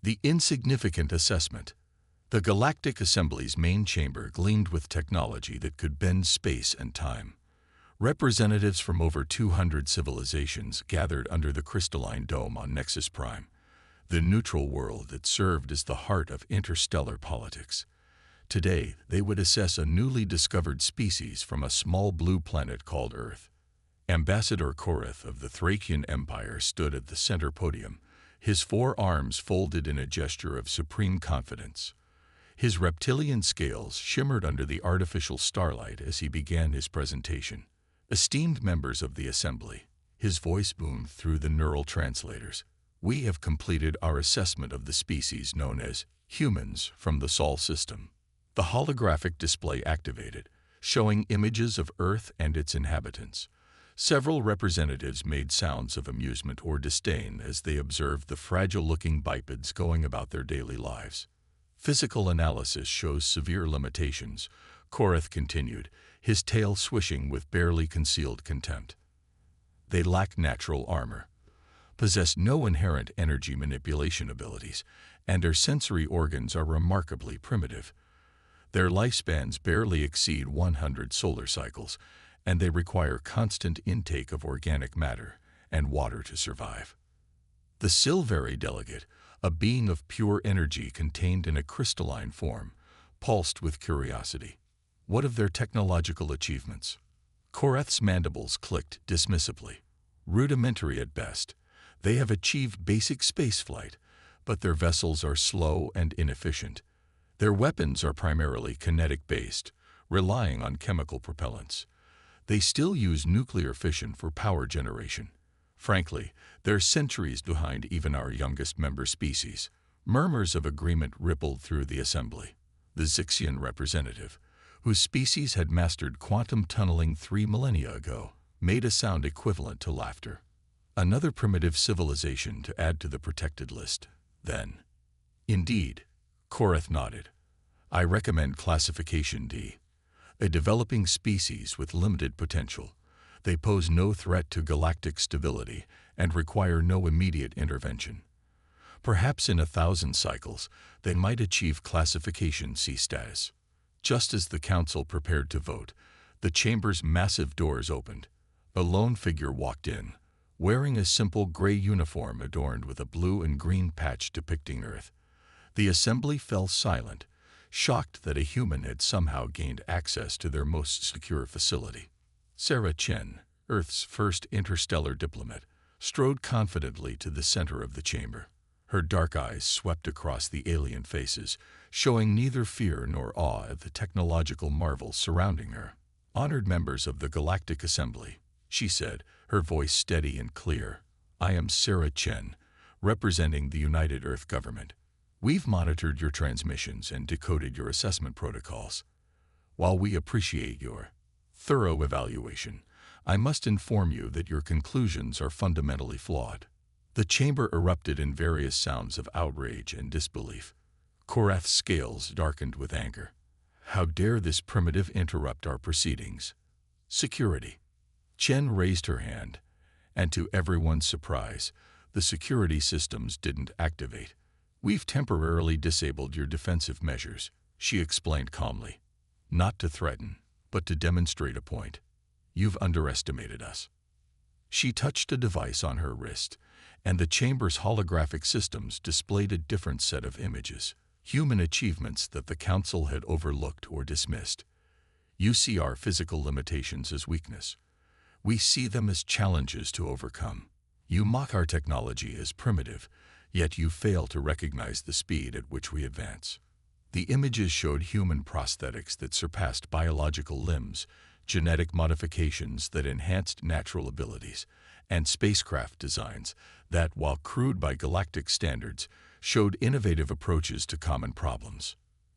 The insignificant assessment. The Galactic Assembly's main chamber gleamed with technology that could bend space and time. Representatives from over 200 civilizations gathered under the crystalline dome on Nexus Prime, the neutral world that served as the heart of interstellar politics. Today, they would assess a newly discovered species from a small blue planet called Earth. Ambassador Korath of the Thracian Empire stood at the center podium, his four arms folded in a gesture of supreme confidence. His reptilian scales shimmered under the artificial starlight as he began his presentation. Esteemed members of the Assembly, his voice boomed through the neural translators. We have completed our assessment of the species known as humans from the Sol system. The holographic display activated, showing images of Earth and its inhabitants. Several representatives made sounds of amusement or disdain as they observed the fragile-looking bipeds going about their daily lives. Physical analysis shows severe limitations, Korath continued, his tail swishing with barely concealed contempt. They lack natural armor, possess no inherent energy manipulation abilities, and their sensory organs are remarkably primitive. Their lifespans barely exceed 100 solar cycles, and they require constant intake of organic matter and water to survive. The Silveri delegate, a being of pure energy contained in a crystalline form, pulsed with curiosity. What of their technological achievements? Korath's mandibles clicked dismissively. Rudimentary at best, they have achieved basic spaceflight, but their vessels are slow and inefficient. Their weapons are primarily kinetic-based, relying on chemical propellants. They still use nuclear fission for power generation. Frankly, they're centuries behind even our youngest member species. Murmurs of agreement rippled through the assembly. The Zixian representative, whose species had mastered quantum tunneling 3 millennia ago, made a sound equivalent to laughter. Another primitive civilization to add to the protected list, then. Indeed, Korath nodded. I recommend Classification D. A developing species with limited potential. They pose no threat to galactic stability and require no immediate intervention. Perhaps in 1,000 cycles, they might achieve Classification C status. Just as the Council prepared to vote, the chamber's massive doors opened. A lone figure walked in, wearing a simple gray uniform adorned with a blue and green patch depicting Earth. The assembly fell silent, shocked that a human had somehow gained access to their most secure facility. Sarah Chen, Earth's first interstellar diplomat, strode confidently to the center of the chamber. Her dark eyes swept across the alien faces, showing neither fear nor awe at the technological marvels surrounding her. Honored members of the Galactic Assembly, she said, her voice steady and clear. I am Sarah Chen, representing the United Earth Government. We've monitored your transmissions and decoded your assessment protocols. While we appreciate your thorough evaluation, I must inform you that your conclusions are fundamentally flawed. The chamber erupted in various sounds of outrage and disbelief. Korath's scales darkened with anger. How dare this primitive interrupt our proceedings? Security. Chen raised her hand, and to everyone's surprise, the security systems didn't activate. We've temporarily disabled your defensive measures, she explained calmly. Not to threaten, but to demonstrate a point. You've underestimated us. She touched a device on her wrist, and the chamber's holographic systems displayed a different set of images, human achievements that the Council had overlooked or dismissed. You see our physical limitations as weakness. We see them as challenges to overcome. You mock our technology as primitive, yet you fail to recognize the speed at which we advance. The images showed human prosthetics that surpassed biological limbs, genetic modifications that enhanced natural abilities, and spacecraft designs that, while crude by galactic standards, showed innovative approaches to common problems.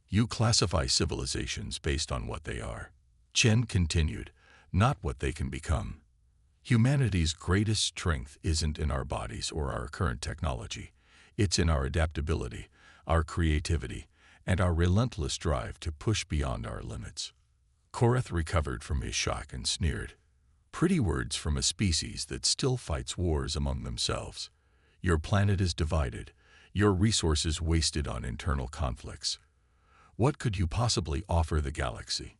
You classify civilizations based on what they are. Chen continued, not what they can become. Humanity's greatest strength isn't in our bodies or our current technology. It's in our adaptability, our creativity, and our relentless drive to push beyond our limits. Korath recovered from his shock and sneered. Pretty words from a species that still fights wars among themselves. Your planet is divided, your resources wasted on internal conflicts. What could you possibly offer the galaxy?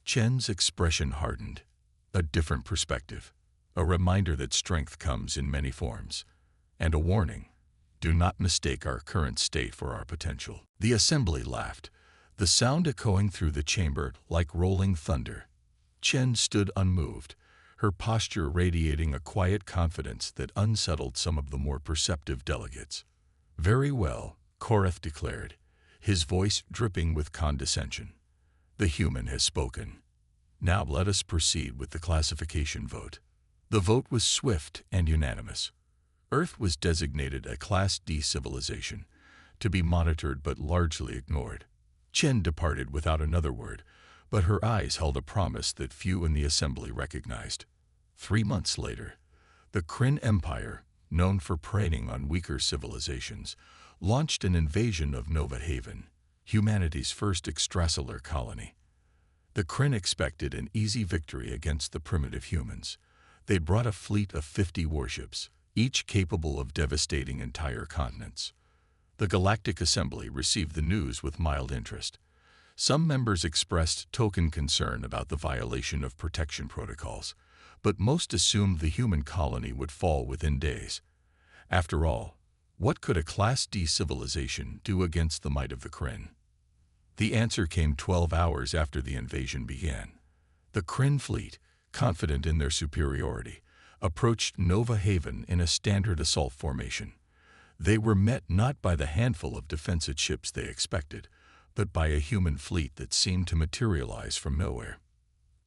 Chen's expression hardened. A different perspective. A reminder that strength comes in many forms. And a warning. Do not mistake our current state for our potential. The assembly laughed, the sound echoing through the chamber like rolling thunder. Chen stood unmoved, her posture radiating a quiet confidence that unsettled some of the more perceptive delegates. Very well, Korath declared, his voice dripping with condescension. The human has spoken. Now let us proceed with the classification vote. The vote was swift and unanimous. Earth was designated a Class D civilization, to be monitored but largely ignored. Chen departed without another word, but her eyes held a promise that few in the assembly recognized. 3 months later, the Kryn Empire, known for preying on weaker civilizations, launched an invasion of Nova Haven, humanity's first extrasolar colony. The Kryn expected an easy victory against the primitive humans. They'd brought a fleet of 50 warships, each capable of devastating entire continents. The Galactic Assembly received the news with mild interest. Some members expressed token concern about the violation of protection protocols, but most assumed the human colony would fall within days. After all, what could a Class D civilization do against the might of the Kryn? The answer came 12 hours after the invasion began. The Kryn fleet, confident in their superiority, approached Nova Haven in a standard assault formation. They were met not by the handful of defensive ships they expected, but by a human fleet that seemed to materialize from nowhere.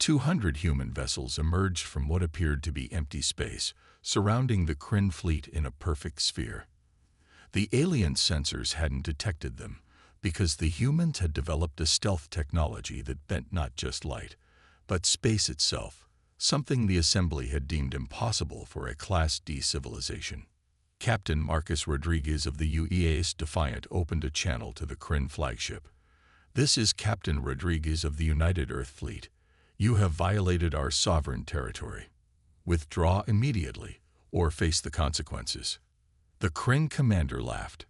200 human vessels emerged from what appeared to be empty space, surrounding the Kryn fleet in a perfect sphere. The alien sensors hadn't detected them, because the humans had developed a stealth technology that bent not just light, but space itself, something the Assembly had deemed impossible for a Class D civilization. Captain Marcus Rodriguez of the UEA's Defiant opened a channel to the Kryn flagship. "This is Captain Rodriguez of the United Earth Fleet. You have violated our sovereign territory. Withdraw immediately, or face the consequences." The Kryn commander laughed.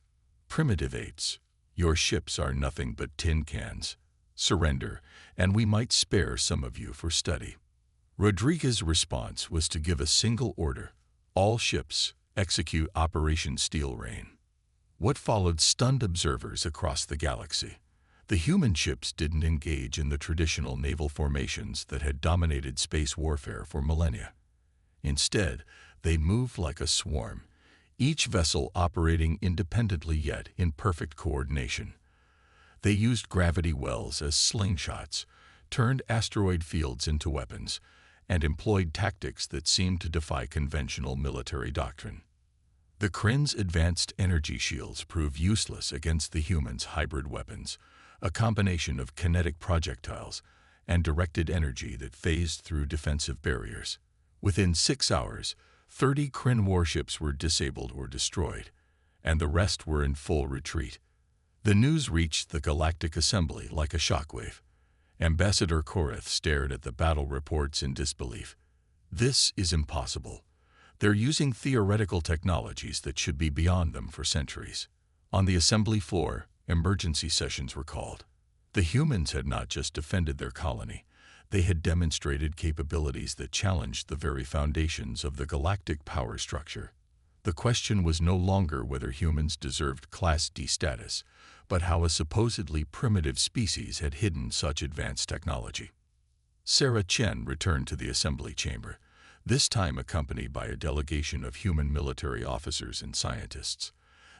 "Primitive apes, your ships are nothing but tin cans. Surrender, and we might spare some of you for study." Rodriguez's response was to give a single order: all ships, execute Operation Steel Rain. What followed stunned observers across the galaxy. The human ships didn't engage in the traditional naval formations that had dominated space warfare for millennia. Instead, they moved like a swarm, each vessel operating independently yet in perfect coordination. They used gravity wells as slingshots, turned asteroid fields into weapons, and employed tactics that seemed to defy conventional military doctrine. The Kryn's advanced energy shields proved useless against the humans' hybrid weapons, a combination of kinetic projectiles and directed energy that phased through defensive barriers. Within 6 hours, 30 Kryn warships were disabled or destroyed, and the rest were in full retreat. The news reached the Galactic Assembly like a shockwave. Ambassador Korath stared at the battle reports in disbelief. "This is impossible. They're using theoretical technologies that should be beyond them for centuries." On the assembly floor, emergency sessions were called. The humans had not just defended their colony, they had demonstrated capabilities that challenged the very foundations of the galactic power structure. The question was no longer whether humans deserved Class D status, but how a supposedly primitive species had hidden such advanced technology. Sarah Chen returned to the assembly chamber, this time accompanied by a delegation of human military officers and scientists.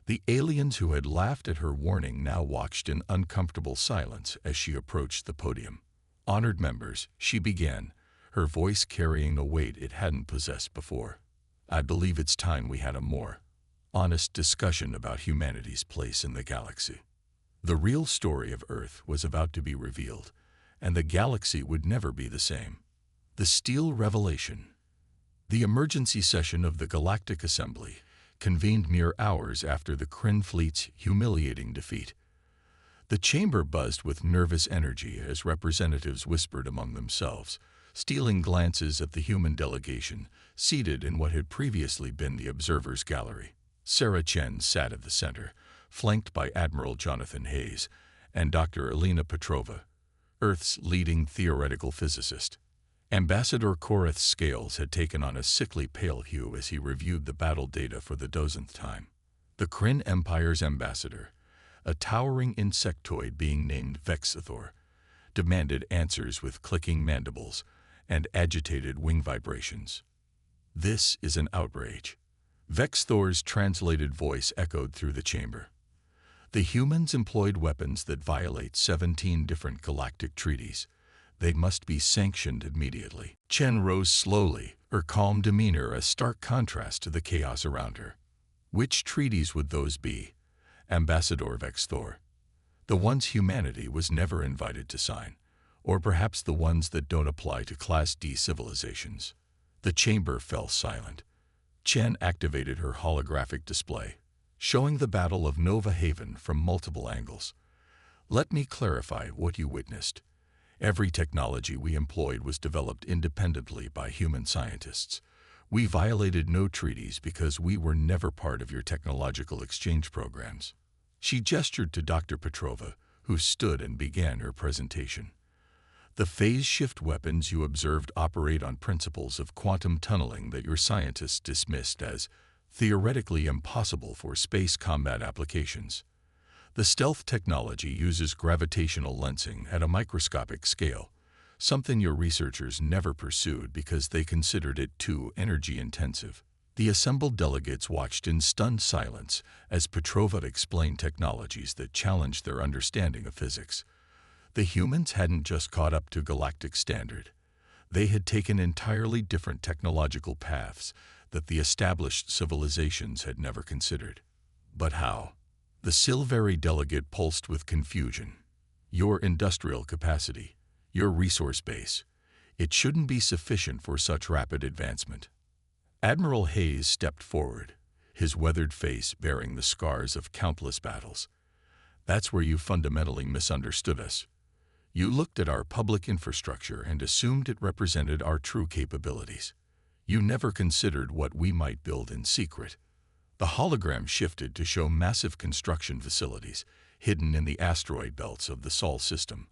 The aliens who had laughed at her warning now watched in uncomfortable silence as she approached the podium. "Honored members," she began, her voice carrying a weight it hadn't possessed before. "I believe it's time we had a more honest discussion about humanity's place in the galaxy." The real story of Earth was about to be revealed, and the galaxy would never be the same. The Steel Revelation. The emergency session of the Galactic Assembly convened mere hours after the Kryn fleet's humiliating defeat. The chamber buzzed with nervous energy as representatives whispered among themselves, stealing glances at the human delegation seated in what had previously been the observers' gallery. Sarah Chen sat at the center, flanked by Admiral Jonathan Hayes and Dr. Alina Petrova, Earth's leading theoretical physicist. Ambassador Korath's scales had taken on a sickly pale hue as he reviewed the battle data for the dozenth time. The Kryn Empire's ambassador, a towering insectoid being named Vexithor, demanded answers with clicking mandibles and agitated wing vibrations. "This is an outrage." Vexthor's translated voice echoed through the chamber. "The humans employed weapons that violate 17 different galactic treaties. They must be sanctioned immediately." Chen rose slowly, her calm demeanor a stark contrast to the chaos around her. "Which treaties would those be, Ambassador Vexthor? The ones humanity was never invited to sign, or perhaps the ones that don't apply to Class D civilizations?" The chamber fell silent. Chen activated her holographic display, showing the Battle of Nova Haven from multiple angles. "Let me clarify what you witnessed. Every technology we employed was developed independently by human scientists. We violated no treaties because we were never part of your technological exchange programs." She gestured to Dr. Petrova, who stood and began her presentation. "The phase shift weapons you observed operate on principles of quantum tunneling that your scientists dismissed as theoretically impossible for space combat applications. The stealth technology uses gravitational lensing at a microscopic scale, something your researchers never pursued because they considered it too energy-intensive." The assembled delegates watched in stunned silence as Petrova explained technologies that challenged their understanding of physics. The humans hadn't just caught up to galactic standard. They had taken entirely different technological paths that the established civilizations had never considered. But how? The Silveri delegate pulsed with confusion. "Your industrial capacity, your resource base, it shouldn't be sufficient for such rapid advancement." Admiral Hayes stepped forward, his weathered face bearing the scars of countless battles. "That's where you fundamentally misunderstood us. You looked at our public infrastructure and assumed it represented our true capabilities. You never considered what we might build in secret." The hologram shifted to show massive construction facilities hidden in the asteroid belts of the Sol system,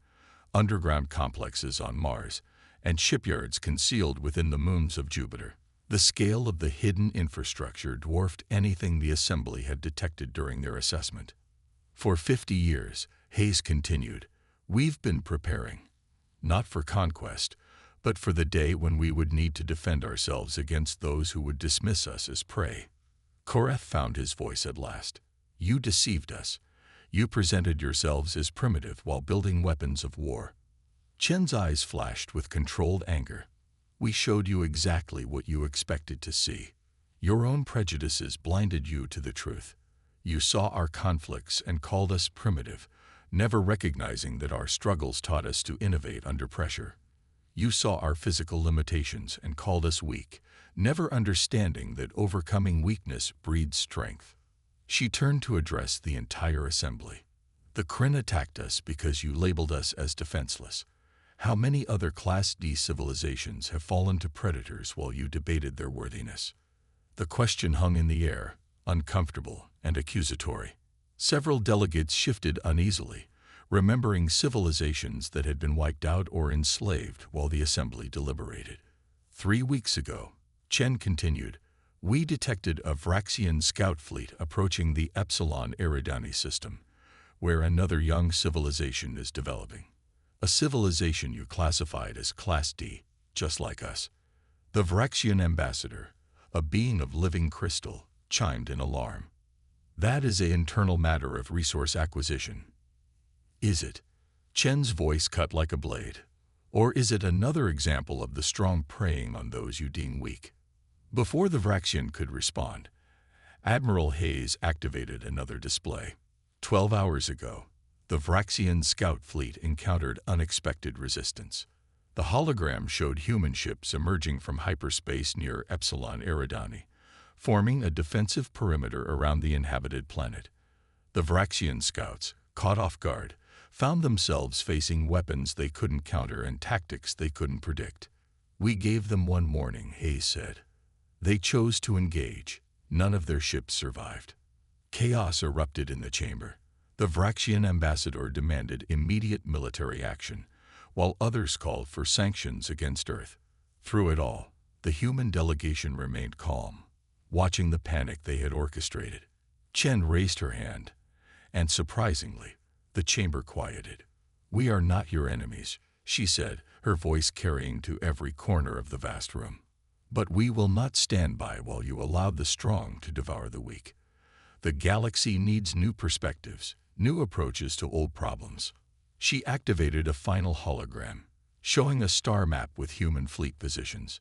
underground complexes on Mars, and shipyards concealed within the moons of Jupiter. The scale of the hidden infrastructure dwarfed anything the assembly had detected during their assessment. "For 50 years, Hayes continued, we've been preparing, not for conquest, but for the day when we would need to defend ourselves against those who would dismiss us as prey." Korath found his voice at last. "You deceived us. You presented yourselves as primitive while building weapons of war." Chen's eyes flashed with controlled anger. "We showed you exactly what you expected to see. Your own prejudices blinded you to the truth. You saw our conflicts and called us primitive, never recognizing that our struggles taught us to innovate under pressure. You saw our physical limitations and called us weak, never understanding that overcoming weakness breeds strength." She turned to address the entire assembly. "The Kryn attacked us because you labeled us as defenseless. How many other Class D civilizations have fallen to predators while you debated their worthiness?" The question hung in the air, uncomfortable and accusatory. Several delegates shifted uneasily, remembering civilizations that had been wiped out or enslaved while the assembly deliberated. 3 weeks ago, Chen continued, "we detected a Vraxian scout fleet approaching the Epsilon Eridani system, where another young civilization is developing. A civilization you classified as Class D, just like us." The Vraxian ambassador, a being of living crystal, chimed in alarm. "That is an internal matter of resource acquisition." "Is it?" Chen's voice cut like a blade. "Or is it another example of the strong preying on those you deem weak?" Before the Vraxian could respond, Admiral Hayes activated another display. 12 hours ago, the Vraxian scout fleet encountered unexpected resistance. The hologram showed human ships emerging from hyperspace near Epsilon Eridani, forming a defensive perimeter around the inhabited planet. The Vraxian scouts, caught off guard, found themselves facing weapons they couldn't counter and tactics they couldn't predict. "We gave them one warning," Hayes said. "They chose to engage. None of their ships survived." Chaos erupted in the chamber. The Vraxian ambassador demanded immediate military action, while others called for sanctions against Earth. Through it all, the human delegation remained calm, watching the panic they had orchestrated. Chen raised her hand, and surprisingly, the chamber quieted. "We are not your enemies," she said, her voice carrying to every corner of the vast room. "But we will not stand by while you allow the strong to devour the weak. The galaxy needs new perspectives, new approaches to old problems." She activated a final hologram, showing a star map with human fleet positions.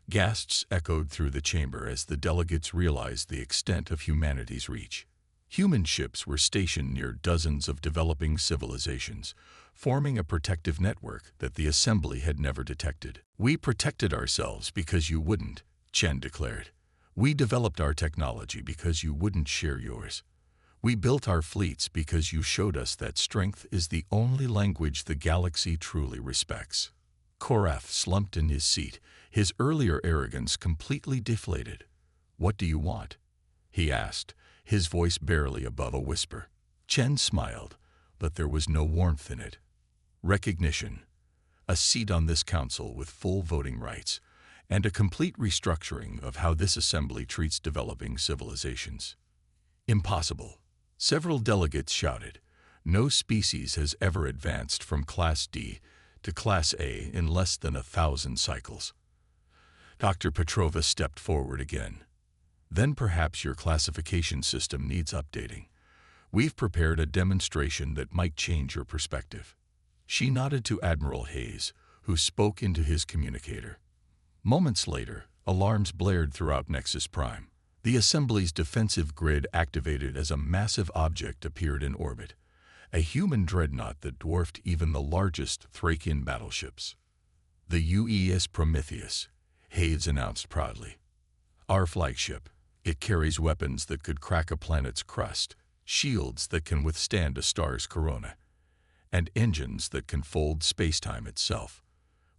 Gasps echoed through the chamber as the delegates realized the extent of humanity's reach. Human ships were stationed near dozens of developing civilizations, forming a protective network that the Assembly had never detected. "We protected ourselves because you wouldn't," Chen declared. "We developed our technology because you wouldn't share yours. We built our fleets because you showed us that strength is the only language the galaxy truly respects." Korath slumped in his seat, his earlier arrogance completely deflated. "What do you want?" he asked, his voice barely above a whisper. Chen smiled, but there was no warmth in it. "Recognition, a seat on this council with full voting rights, and a complete restructuring of how this assembly treats developing civilizations." "Impossible," several delegates shouted. "No species has ever advanced from Class D to Class A in less than 1,000 cycles." Dr. Petrova stepped forward again. "Then perhaps your classification system needs updating. We've prepared a demonstration that might change your perspective." She nodded to Admiral Hayes, who spoke into his communicator. Moments later, alarms blared throughout Nexus Prime. The Assembly's defensive grid activated as a massive object appeared in orbit, a human dreadnought that dwarfed even the largest Thracian battleships. "The UES Prometheus," Hayes announced proudly. "Our flagship. It carries weapons that could crack a planet's crust, shields that can withstand a star's corona, and engines that can fold spacetime itself.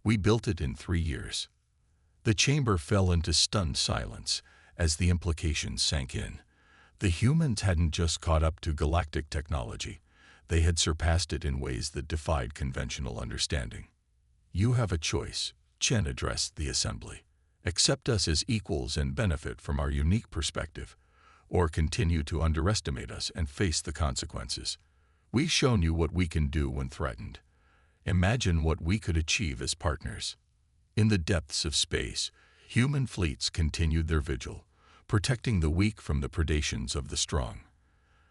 We built it in 3 years." The chamber fell into stunned silence as the implications sank in. The humans hadn't just caught up to galactic technology, they had surpassed it in ways that defied conventional understanding. "You have a choice," Chen addressed the Assembly. "Accept us as equals and benefit from our unique perspective, or continue to underestimate us and face the consequences. We've shown you what we can do when threatened. Imagine what we could achieve as partners." In the depths of space, human fleets continued their vigil, protecting the weak from the predations of the strong.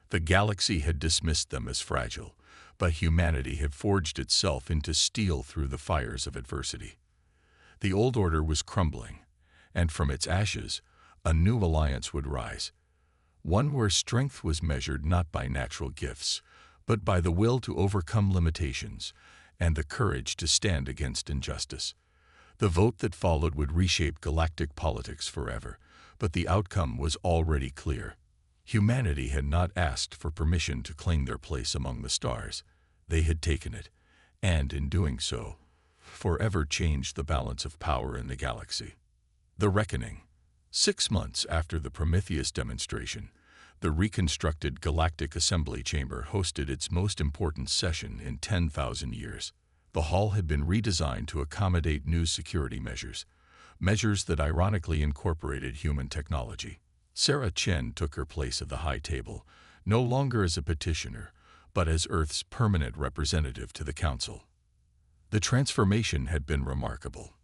The galaxy had dismissed them as fragile, but humanity had forged itself into steel through the fires of adversity. The old order was crumbling, and from its ashes, a new alliance would rise, one where strength was measured not by natural gifts, but by the will to overcome limitations and the courage to stand against injustice. The vote that followed would reshape galactic politics forever, but the outcome was already clear. Humanity had not asked for permission to claim their place among the stars. They had taken it, and in doing so, forever changed the balance of power in the galaxy. The Reckoning. 6 months after the Prometheus demonstration, the reconstructed Galactic Assembly Chamber hosted its most important session in 10,000 years. The hall had been redesigned to accommodate new security measures that ironically incorporated human technology. Sarah Chen took her place at the high table, no longer as a petitioner, but as Earth's permanent representative to the Council. The transformation had been remarkable.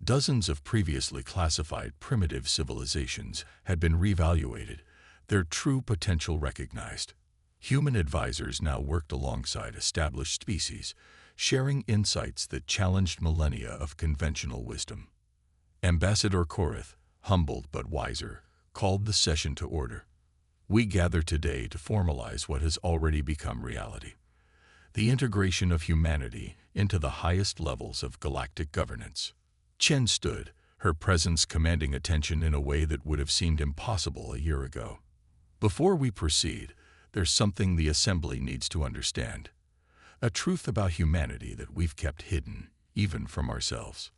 Dozens of previously classified primitive civilizations had been reevaluated, their true potential recognized. Human advisors now worked alongside established species, sharing insights that challenged millennia of conventional wisdom. Ambassador Korath, humbled but wiser, called the session to order. "We gather today to formalize what has already become reality: the integration of humanity into the highest levels of galactic governance." Chen stood, her presence commanding attention in a way that would have seemed impossible a year ago. "Before we proceed, there's something the Assembly needs to understand. A truth about humanity that we've kept hidden, even from ourselves."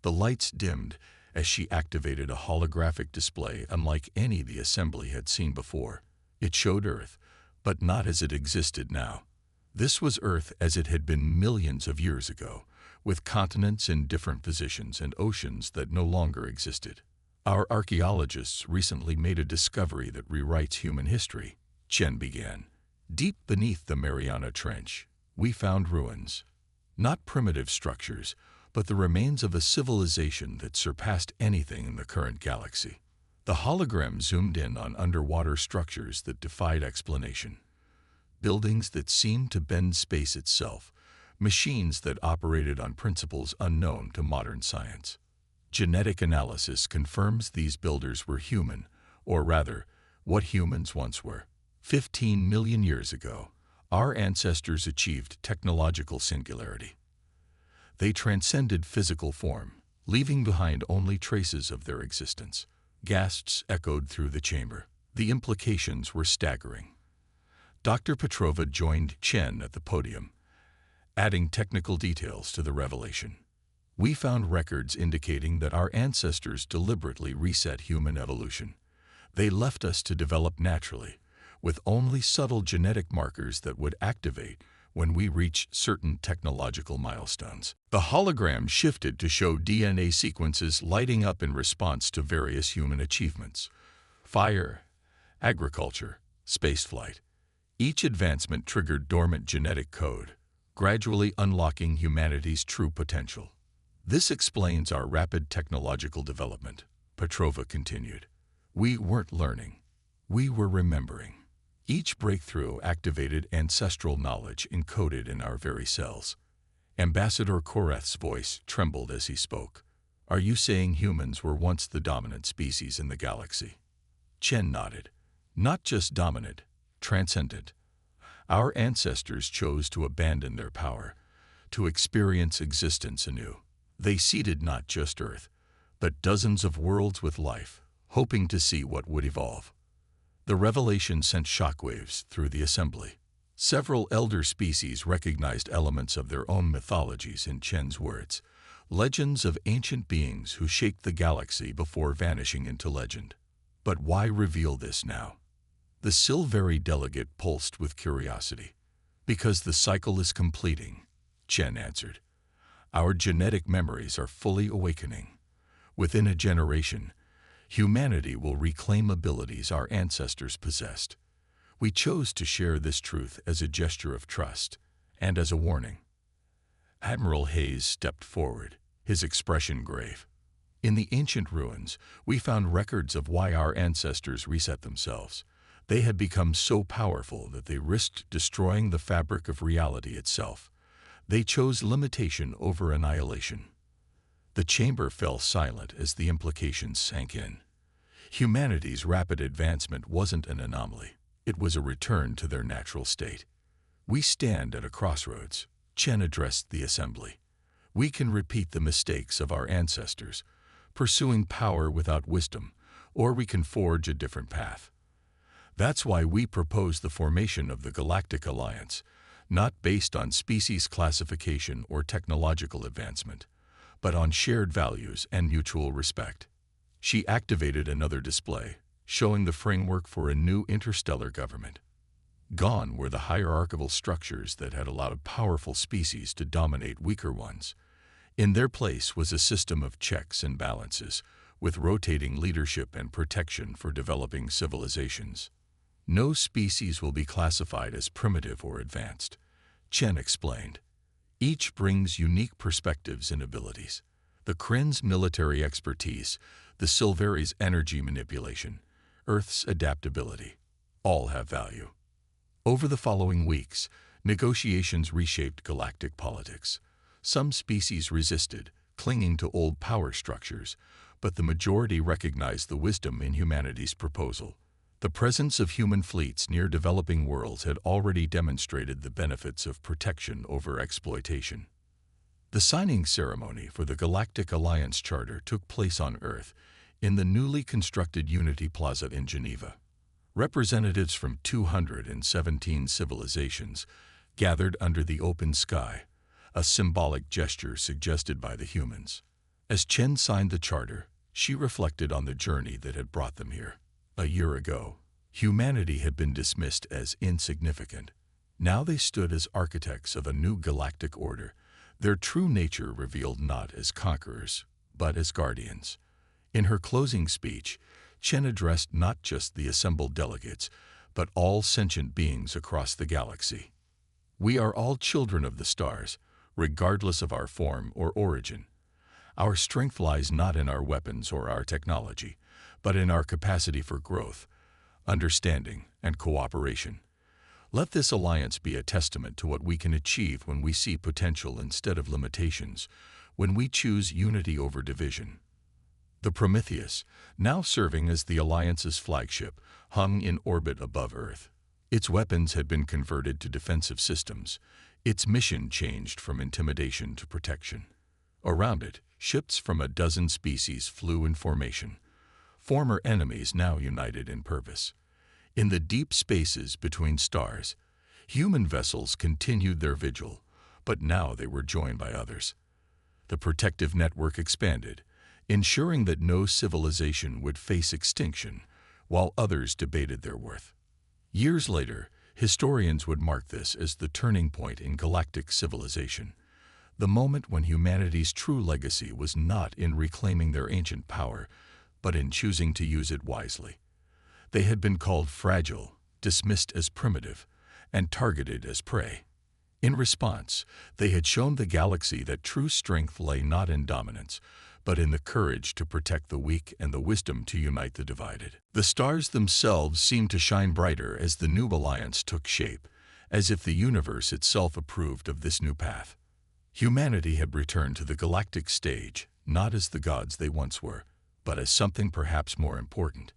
The lights dimmed as she activated a holographic display unlike any the Assembly had seen before. It showed Earth, but not as it existed now. This was Earth as it had been millions of years ago, with continents in different positions and oceans that no longer existed. Our archaeologists recently made a discovery that rewrites human history, Chen began. Deep beneath the Mariana Trench, we found ruins. Not primitive structures, but the remains of a civilization that surpassed anything in the current galaxy. The hologram zoomed in on underwater structures that defied explanation. Buildings that seemed to bend space itself, machines that operated on principles unknown to modern science. Genetic analysis confirms these builders were human, or rather, what humans once were. 15 million years ago, our ancestors achieved technological singularity. They transcended physical form, leaving behind only traces of their existence. Gasps echoed through the chamber. The implications were staggering. Dr. Petrova joined Chen at the podium, adding technical details to the revelation. We found records indicating that our ancestors deliberately reset human evolution. They left us to develop naturally, with only subtle genetic markers that would activate when we reached certain technological milestones. The hologram shifted to show DNA sequences lighting up in response to various human achievements: fire, agriculture, spaceflight. Each advancement triggered dormant genetic code, gradually unlocking humanity's true potential. This explains our rapid technological development, Petrova continued. We weren't learning. We were remembering. Each breakthrough activated ancestral knowledge encoded in our very cells. Ambassador Koreth's voice trembled as he spoke. Are you saying humans were once the dominant species in the galaxy? Chen nodded. Not just dominant, transcendent. Our ancestors chose to abandon their power, to experience existence anew. They seeded not just Earth, but dozens of worlds with life, hoping to see what would evolve. The revelation sent shockwaves through the assembly. Several elder species recognized elements of their own mythologies in Chen's words, legends of ancient beings who shaped the galaxy before vanishing into legend. But why reveal this now? The Silveri delegate pulsed with curiosity. Because the cycle is completing, Chen answered. Our genetic memories are fully awakening. Within a generation, humanity will reclaim abilities our ancestors possessed. We chose to share this truth as a gesture of trust and as a warning. Admiral Hayes stepped forward, his expression grave. In the ancient ruins, we found records of why our ancestors reset themselves. They had become so powerful that they risked destroying the fabric of reality itself. They chose limitation over annihilation. The chamber fell silent as the implications sank in. Humanity's rapid advancement wasn't an anomaly. It was a return to their natural state. We stand at a crossroads, Chen addressed the assembly. We can repeat the mistakes of our ancestors, pursuing power without wisdom, or we can forge a different path. That's why we propose the formation of the Galactic Alliance, not based on species classification or technological advancement, but on shared values and mutual respect. She activated another display, showing the framework for a new interstellar government. Gone were the hierarchical structures that had allowed powerful species to dominate weaker ones. In their place was a system of checks and balances, with rotating leadership and protection for developing civilizations. No species will be classified as primitive or advanced, Chen explained. Each brings unique perspectives and abilities. The Kryn's military expertise, the Silveri's energy manipulation, Earth's adaptability, all have value. Over the following weeks, negotiations reshaped galactic politics. Some species resisted, clinging to old power structures, but the majority recognized the wisdom in humanity's proposal. The presence of human fleets near developing worlds had already demonstrated the benefits of protection over exploitation. The signing ceremony for the Galactic Alliance Charter took place on Earth, in the newly constructed Unity Plaza in Geneva. Representatives from 217 civilizations gathered under the open sky, a symbolic gesture suggested by the humans. As Chen signed the charter, she reflected on the journey that had brought them here. A year ago, Humanity had been dismissed as insignificant. Now they stood as architects of a new galactic order, their true nature revealed not as conquerors, but as guardians. In her closing speech, Chen addressed not just the assembled delegates, but all sentient beings across the galaxy. We are all children of the stars, regardless of our form or origin. Our strength lies not in our weapons or our technology, but in our capacity for growth, understanding, and cooperation. Let this alliance be a testament to what we can achieve when we see potential instead of limitations, when we choose unity over division. The Prometheus, now serving as the Alliance's flagship, hung in orbit above Earth. Its weapons had been converted to defensive systems. Its mission changed from intimidation to protection. Around it, ships from a dozen species flew in formation. Former enemies now united in purpose. In the deep spaces between stars, human vessels continued their vigil, but now they were joined by others. The protective network expanded, ensuring that no civilization would face extinction, while others debated their worth. Years later, historians would mark this as the turning point in galactic civilization, the moment when humanity's true legacy was not in reclaiming their ancient power, but in choosing to use it wisely. They had been called fragile, dismissed as primitive, and targeted as prey. In response, they had shown the galaxy that true strength lay not in dominance, but in the courage to protect the weak and the wisdom to unite the divided. The stars themselves seemed to shine brighter as the new alliance took shape, as if the universe itself approved of this new path. Humanity had returned to the galactic stage, not as the gods they once were, but as something perhaps more important,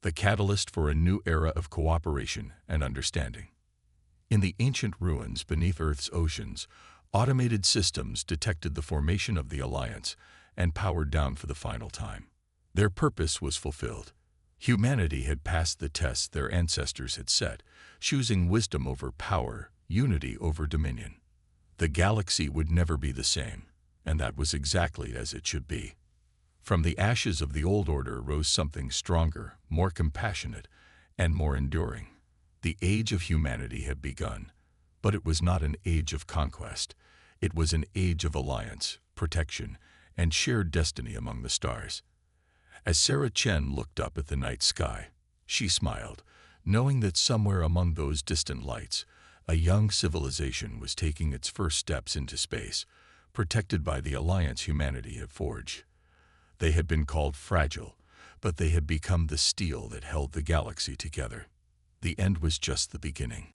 the catalyst for a new era of cooperation and understanding. In the ancient ruins beneath Earth's oceans, automated systems detected the formation of the Alliance and powered down for the final time. Their purpose was fulfilled. Humanity had passed the tests their ancestors had set, choosing wisdom over power, unity over dominion. The galaxy would never be the same, and that was exactly as it should be. From the ashes of the old order rose something stronger, more compassionate, and more enduring. The age of humanity had begun, but it was not an age of conquest. It was an age of alliance, protection, and shared destiny among the stars. As Sarah Chen looked up at the night sky, she smiled, knowing that somewhere among those distant lights, a young civilization was taking its first steps into space, protected by the alliance humanity had forged. They had been called fragile, but they had become the steel that held the galaxy together. The end was just the beginning.